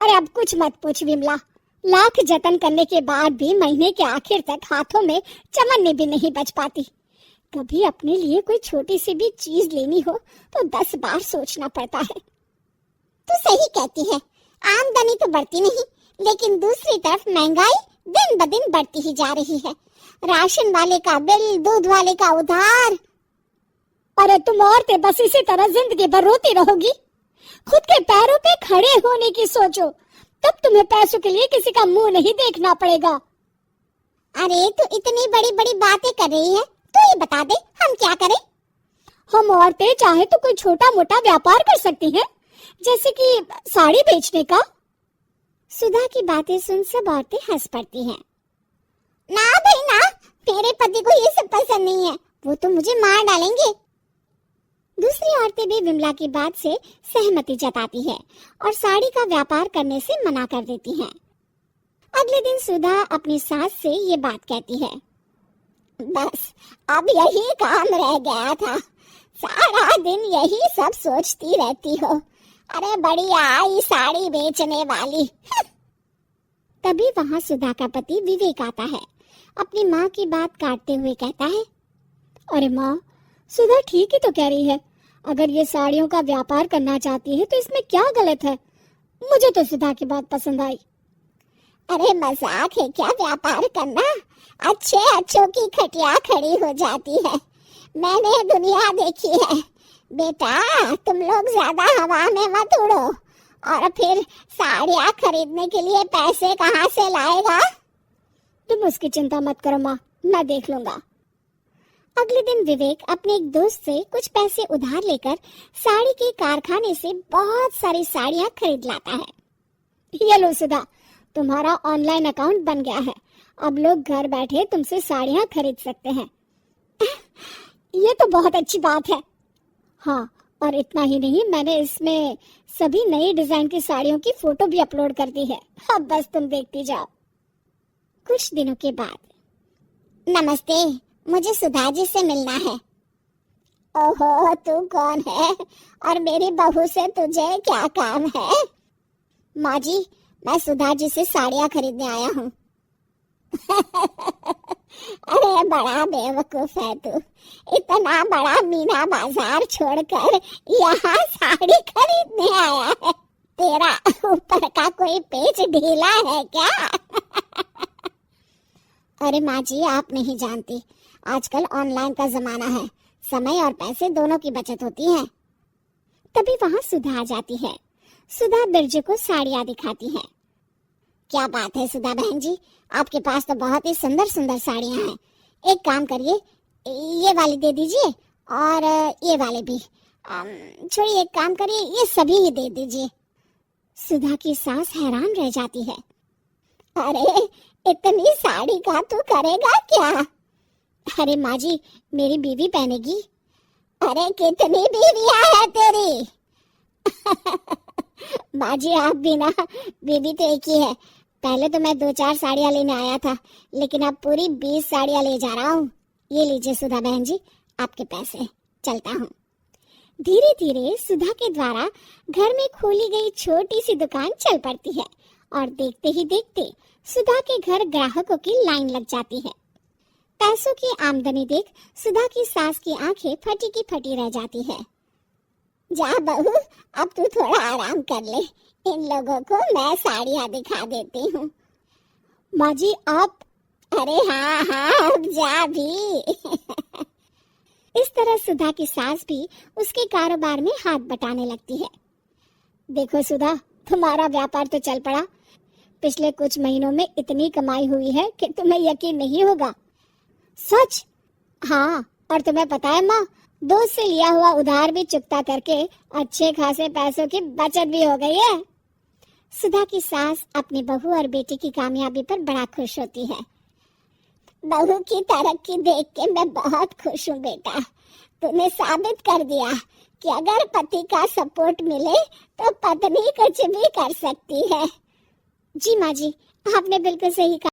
अरे अब कुछ मत पूछ विमला। लाख जतन करने के बाद भी महीने के आखिर तक हाथों में चमन्नी भी नहीं बच पाती। कभी अपने लिए कोई छोटी सी भी चीज लेनी हो तो 10 बार सोचना पड़ता है। तू सही कहती है, आमदनी तो बढ़ती नहीं, लेकिन दूसरी तरफ महंगाई दिन ब दिन बढ़ती ही जा रही है। राशन वाले का बिल, दूध वाले का उधार। अरे तुम औरतें बस इसी तरह जिंदगी भर रोती रहोगी। खुद के पैरों पे खड़े होने की सोचो, तब तुम्हें पैसों के लिए किसी का मुंह नहीं देखना पड़ेगा। अरे तू इतनी बड़ी बड़ी बातें कर रही है, तो ये बता दे हम क्या करें? हम औरतें चाहे तो कोई छोटा मोटा व्यापार कर सकती हैं, जैसे कि साड़ी बेचने का। सुधा की बातें सुन सब औरतें हंस पड़ती हैं। ना भाई ना, मेरे पति को ये सब पसंद नहीं है, वो तो मुझे मार डालेंगे। दूसरी औरतें भी विमला की बात से सहमति जताती है और साड़ी का व्यापार करने से मना कर देती हैं। अगले दिन सुधा अपनी सास से ये बात कहती है, बस अब यही काम रह गया था, सारा दिन यही सब सोचती रहती हो। अरे बढ़िया आई साड़ी बेचने वाली। तभी वहां सुधा का पति विवेक आता है। अपनी माँ की बात काटते हुए कहता है, अरे माँ, सुधा ठीक ही तो कह रही है। अगर ये साड़ियों का व्यापार करना चाहती है तो इसमें क्या गलत है? मुझे तो सुधा की बात पसंद आई। अरे मजाक है क्या व्यापार करना? अच्छे अच्छों की खटिया खड़ी हो जाती है। मैंने दुनिया देखी है। बेटा तुम लोग ज्यादा हवा में मत उड़ो, और फिर साड़ियाँ खरीदने के लिए पैसे कहाँ से लाएगा? तुम उसकी चिंता मत करो माँ, मैं देख लूंगा। अगले दिन विवेक अपने एक दोस्त से कुछ पैसे उधार लेकर साड़ी के कारखाने से बहुत सारी साड़ियाँ खरीद लाता है। ये लो सुधा, तुम्हारा ऑनलाइन अकाउंट बन गया है। अब लोग घर बैठे तुमसे साड़ियाँ खरीद सकते हैं। ये तो बहुत अच्छी बात है। हाँ, और इतना ही नहीं, मैंने इसमें सभी नई डिजाइन की साड़ियों की फोटो भी अपलोड कर दी है। अब बस तुम देखती जाओ। कुछ दिनों के बाद, नमस्ते, मुझे सुधा जी से मिलना है। ओहो, तू कौन है और मेरी बहू से तुझे क्या काम है? माँ जी, मैं सुधा जी से साड़ियाँ खरीदने आया हूँ। अरे बड़ा बेवकूफ है तू, इतना बड़ा मीना बाजार छोड़कर यहाँ साड़ी खरीदने आया है। तेरा ऊपर का कोई पेच ढीला है क्या? अरे माँ जी, आप नहीं जानती, आजकल ऑनलाइन का जमाना है, समय और पैसे दोनों की बचत होती है। तभी वहाँ सुधा आ जाती है। सुधा बिरजू को साड़ियाँ दिखाती है। क्या बात है सुधा बहन जी, आपके पास तो बहुत ही सुंदर सुंदर साड़ियाँ हैं। एक काम करिए, ये वाली दे दीजिए और ये वाले भी। छोड़िए, एक काम करिए, ये सभी ही दे दीजिए। सुधा की सास हैरान रह जाती है। अरे इतनी साड़ी का तू करेगा क्या? अरे माँ जी, मेरी बीवी पहनेगी। अरे कितनी बीवियां है तेरी? माँ जी आप भी ना, बीवी तो एक ही है। पहले तो मैं 2-4 साड़ियाँ लेने आया था, लेकिन अब पूरी 20 साड़ियाँ ले जा रहा हूँ। ये लीजिए सुधा बहन जी, आपके पैसे, चलता हूँ। धीरे धीरे सुधा के द्वारा घर में खोली गई छोटी सी दुकान चल पड़ती है और देखते ही देखते सुधा के घर ग्राहकों की लाइन लग जाती है। पैसों की आमदनी देख सुधा की सास की आंखें फटी की फटी रह जाती है। जा बहू, अब तू थोड़ा आराम कर ले, इन लोगों को मैं साड़ियाँ दिखा देती हूँ। माँ जी आप? अरे हाँ हाँ, अब जा भी। इस तरह सुधा की सास भी उसके कारोबार में हाथ बटाने लगती है। देखो सुधा, तुम्हारा व्यापार तो चल पड़ा। पिछले कुछ महीनों में इतनी कमाई हुई है कि तुम्हें यकीन नहीं होगा। सच? हाँ, और तुम्हें पता है माँ, दोस्त से लिया हुआ उधार भी चुकता करके अच्छे खासे पैसों की बचत भी हो गई है। सुधा की सास अपनी बहू और बेटी की कामयाबी पर बड़ा खुश होती है। बहू की तरक्की देख के मैं बहुत खुश हूँ बेटा। तूने साबित कर दिया कि अगर पति का सपोर्ट मिले तो पत्नी कुछ भी कर सकती है। जी माँ जी, आपने बिल्कुल सही कहा।